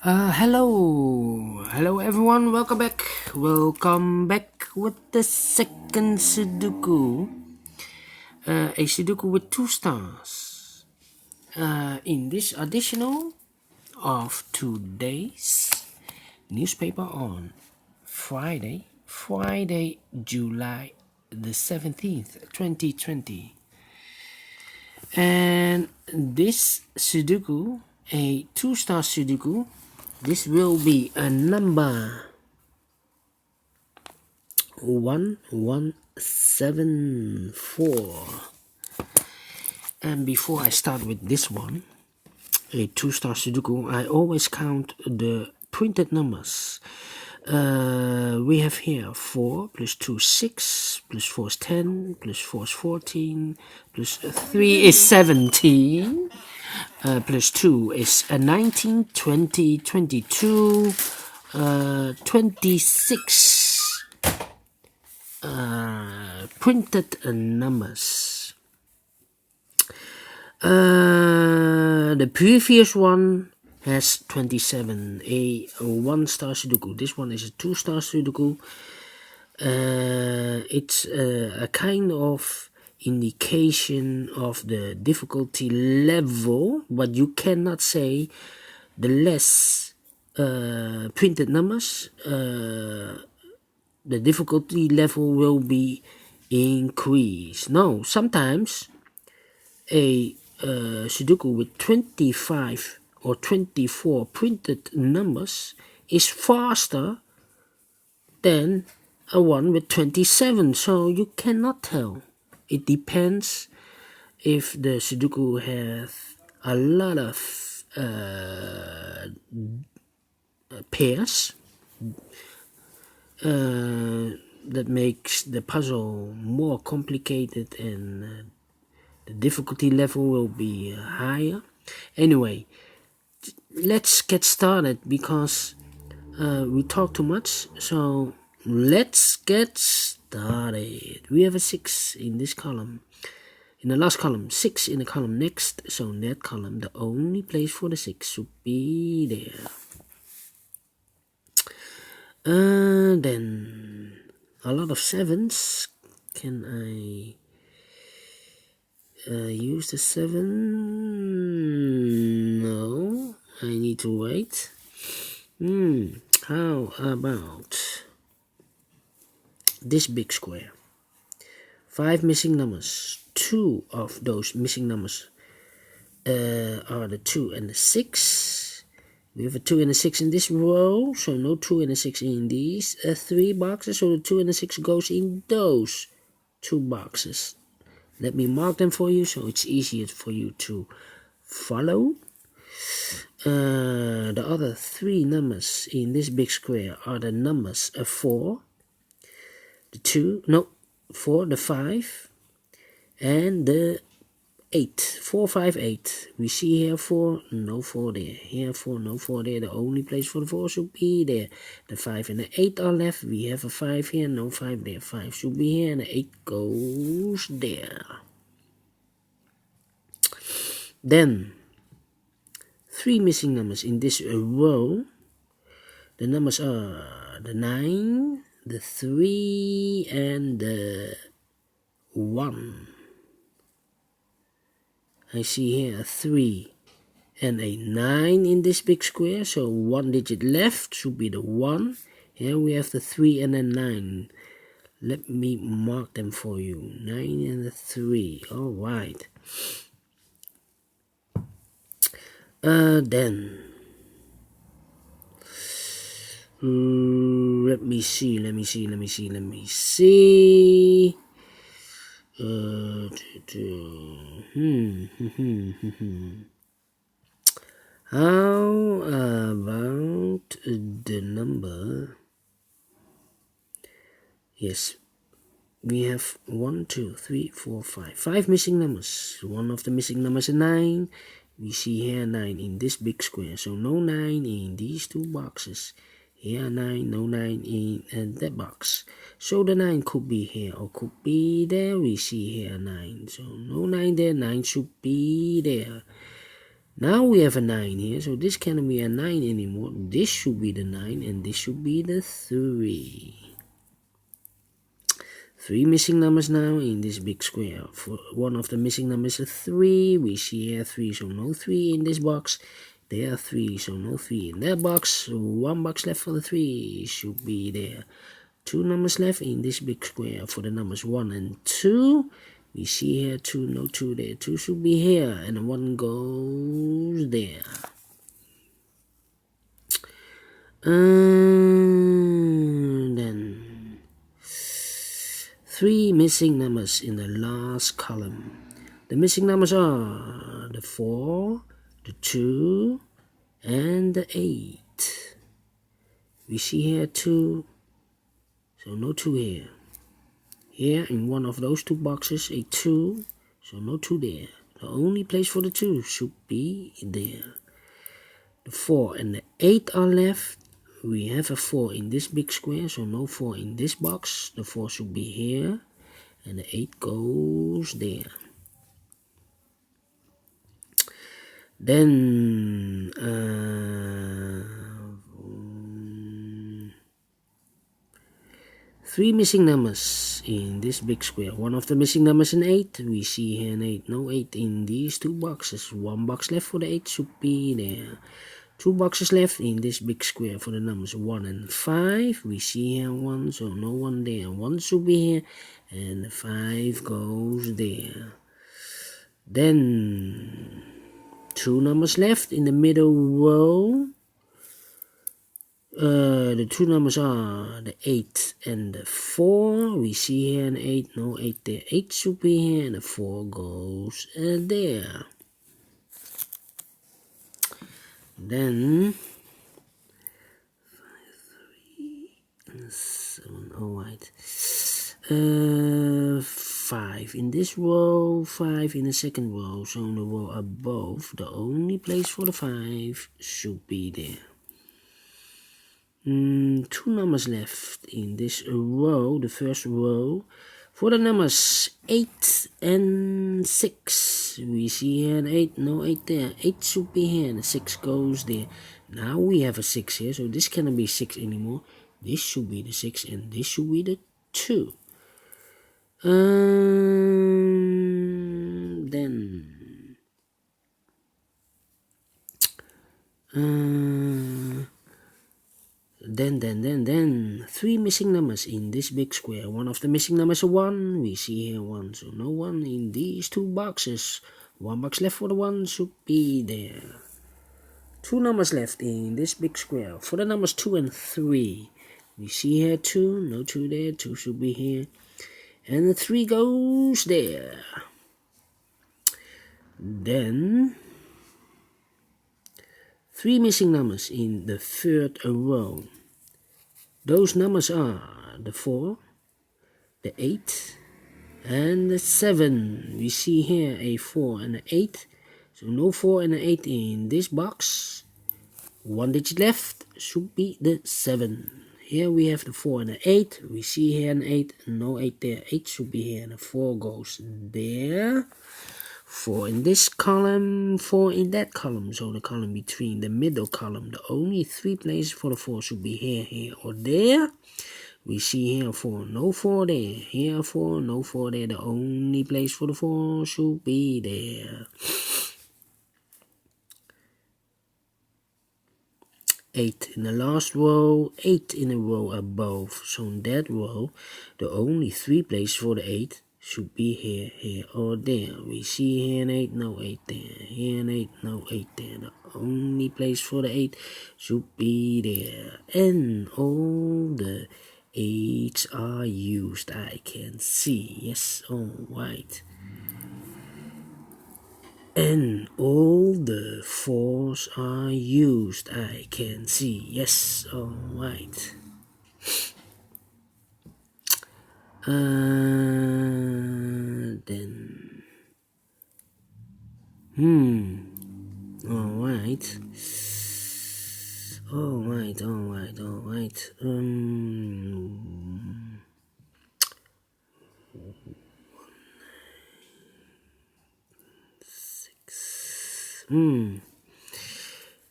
Hello everyone, welcome back with the second Sudoku, a Sudoku with 2 stars. In this additional of today's newspaper on Friday, July the 17th, 2020. And this Sudoku, a 2-star Sudoku, this will be a number 1174. And before I start with this one, a 2-star Sudoku, I always count the printed numbers. We have here 4 plus 2 is 6 plus 4 is 10 plus 4 is 14 plus 3 is 17 plus 2 is 19, 20, 22, 26 printed numbers. The previous one has 27, a 1-star Sudoku. This one is a 2-star Sudoku. It's a kind of indication of the difficulty level, but you cannot say the less printed numbers, the difficulty level will be increased. No, sometimes a Sudoku with 25 or 24 printed numbers is faster than a one with 27, so you cannot tell. It depends if the Sudoku has a lot of pairs that makes the puzzle more complicated and the difficulty level will be higher. Anyway, let's get started because we talk too much, so let's get started. We have a 6 in this column. In the last column, 6 in the column next, so in that column the only place for the 6 should be there. Then a lot of 7s. Can I use the 7? No, I need to wait. How about this big square? 5 missing numbers. 2 of those missing numbers are the 2 and the 6. We have a 2 and a 6 in this row, so no 2 and a 6 in these 3 boxes, so the 2 and the 6 goes in those 2 boxes. Let me mark them for you so it's easier for you to follow. The other 3 numbers in this big square are the numbers 4, the 2, no, 4, the 5, and the 8. 4, 5, 8. We see here 4, no 4 there. Here 4, no 4 there. The only place for the 4 should be there. The 5 and the 8 are left. We have a 5 here, no 5 there. 5 should be here, and the 8 goes there. Then 3 missing numbers in this row. The numbers are the 9, the 3, and the 1. I see here a 3 and a 9 in this big square, so 1 digit left should be the 1. Here we have the 3 and the 9. Let me mark them for you. 9 and the 3. Alright. Then let me see. How about the number? Yes, we have 1, 2, 3, 4, 5. 5 missing numbers. One of the missing numbers is 9. We see here 9 in this big square, so no 9 in these 2 boxes. Here 9, no 9 in that box. So the 9 could be here or could be there. We see here 9, so no 9 there. 9 should be there. Now we have a 9 here, so this cannot be a 9 anymore. This should be the 9 and this should be the 3. 3 missing numbers now in this big square. For one of the missing numbers is 3. We see here 3, so no 3 in this box. There are 3, so no 3 in that box. 1 box left for the 3 should be there. 2 numbers left in this big square for the numbers 1 and 2. We see here 2, no 2 there. 2 should be here, and 1 goes there. Then 3 missing numbers in the last column. The missing numbers are the 4, the 2, and the 8. We see here 2, so no 2 here. Here in one of those 2 boxes, a 2, so no 2 there. The only place for the 2 should be there. The 4 and the 8 are left. We have a 4 in this big square, so no 4 in this box. The 4 should be here, and the 8 goes there. Then 3 missing numbers in this big square. One of the missing numbers in 8. We see here an 8. No 8 in these 2 boxes. 1 box left for the 8 should be there. 2 boxes left in this big square for the numbers 1 and 5. We see here 1, so no 1 there. 1 should be here, and the 5 goes there. Then 2 numbers left in the middle row. The 2 numbers are the 8 and the 4. We see here an 8, no 8 there. 8 should be here, and the 4 goes there. Then 5, 3, 7. Alright. 5 in this row, 5 in the second row. So in the row above, the only place for the 5 should be there. 2 numbers left in this row, the first row. For the numbers 8 and 6, we see here an 8, no 8 there. 8 should be here, and the 6 goes there. Now we have a 6 here, so this cannot be 6 anymore. This should be the 6, and this should be the 2. Then 3 missing numbers in this big square. One of the missing numbers is 1. We see here 1, so no 1 in these 2 boxes. 1 box left for the 1 should be there. 2 numbers left in this big square. For the numbers 2 and 3, we see here 2, no 2 there. 2 should be here, and the 3 goes there. Then 3 missing numbers in the third row. Those numbers are the 4, the 8, and the 7. We see here a 4 and an 8. So no 4 and an 8 in this box. 1 digit left should be the 7. Here we have the 4 and the 8. We see here an 8, no 8 there. 8 should be here, and the 4 goes there. 4 in this column, 4 in that column. So the column between the middle column, the only 3 places for the 4 should be here, here, or there. We see here 4, no 4 there. Here 4, no 4 there. The only place for the 4 should be there. 8 in the last row, 8 in the row above. So in that row, the only 3 places for the 8 should be here, here, or there. We see here an 8, no 8 there. Here an 8, no 8 there. The only place for the 8 should be there. And all the 8s are used, I can see. Yes, alright. And all the 4s are used, I can see. Yes, alright. Then alright.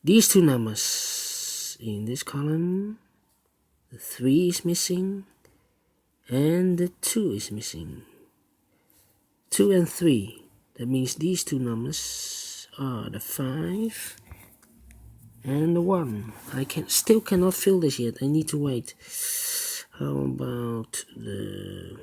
These two numbers in this column, the 3 is missing and the 2 is missing. 2 and 3. That means these two numbers are the 5 and the 1. I still cannot fill this yet. I need to wait. How about the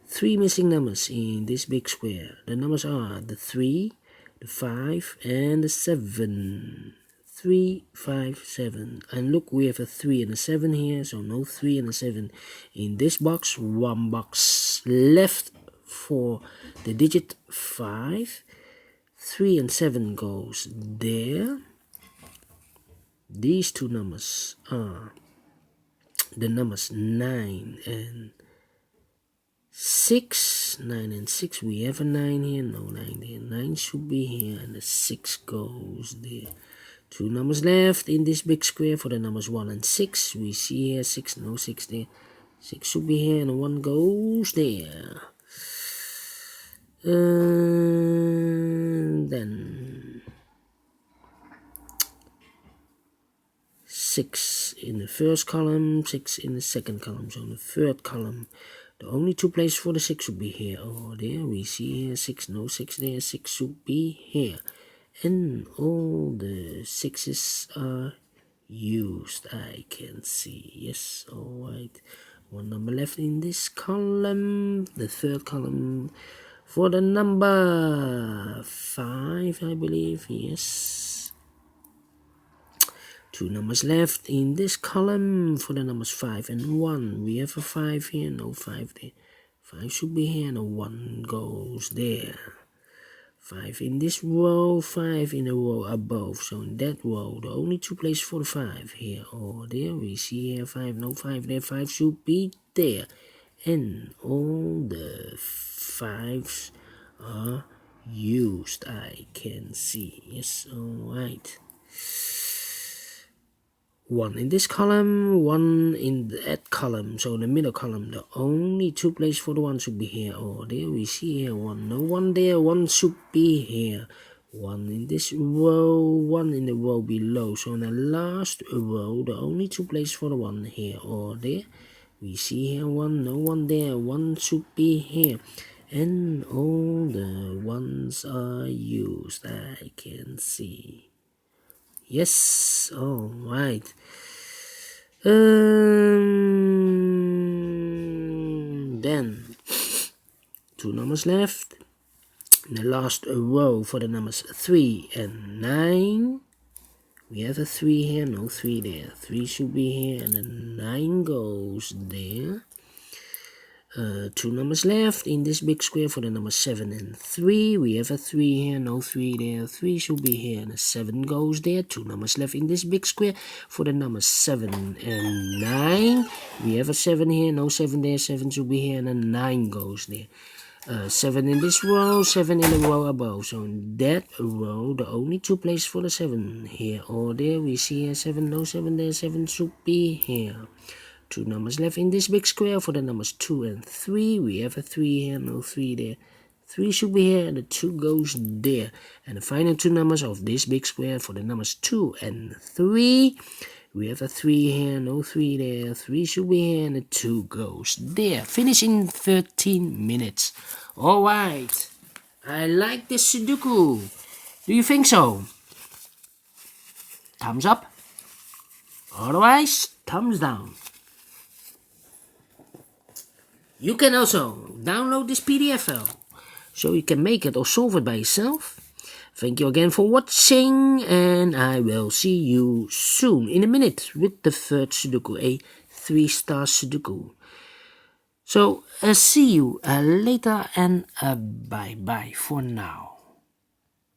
3 missing numbers in this big square? The numbers are the 3, the 5 and the 7. 3, 5, 7. And look, we have a 3 and a 7 here, so no 3 and a 7 in this box. 1 box left for the digit 5. 3 and 7 goes there. These two numbers are the numbers 9 and 6. 9 and 6. We have a 9 here. No 9 there. 9 should be here and the 6 goes there. 2 numbers left in this big square for the numbers 1 and 6. We see here 6. No 6 there. 6 should be here and the 1 goes there. Then 6 in the first column, 6 in the second column. So in the third column, the only 2 places for the 6 should be here or there. We see here 6, no 6 there, 6 should be here. And all the 6's are used, I can see. Yes, alright. 1 number left in this column, the third column, for the number 5, I believe. Yes. 2 numbers left in this column for the numbers 5 and 1. We have a 5 here, no 5 there. 5 should be here and a 1 goes there. 5 in this row, 5 in the row above. So in that row, the only 2 places for the 5 here or there. We see here 5, no 5 there. 5 should be there. And all the 5's are used, I can see. Yes, alright. 1 in this column, 1 in that column, so in the middle column, the only 2 places for the 1 should be here or there. We see here 1, no 1 there, 1 should be here. 1 in this row, 1 in the row below, so in the last row, the only 2 places for the 1 here or there. We see here 1, no 1 there, 1 should be here. And all the 1's are used, I can see. Yes, alright. Then 2 numbers left. In the last row for the numbers 3 and 9. We have a 3 here, no 3 there. 3 should be here and the 9 goes there. 2 numbers left in this big square for the numbers 7 and 3. We have a 3 here, no 3 there. 3 should be here and a 7 goes there. 2 numbers left in this big square for the numbers 7 and 9. We have a 7 here, no 7 there. 7 should be here and a 9 goes there. 7 in this row, 7 in the row above. So in that row, the only 2 places for the 7 here or there. We see here 7, no 7 there. 7 should be here. 2 numbers left in this big square for the numbers 2 and 3. We have a 3 here, no 3 there. 3 should be here and the 2 goes there. And the final 2 numbers of this big square for the numbers 2 and 3. We have a 3 here, no 3 there. 3 should be here and the 2 goes there. Finish in 13 minutes. Alright. I like this Sudoku. Do you think so? Thumbs up. Otherwise, thumbs down. You can also download this PDF file, so you can make it or solve it by yourself. Thank you again for watching, and I will see you soon in a minute with the third Sudoku, a 3 Stars Sudoku. So, see you later, and bye-bye for now.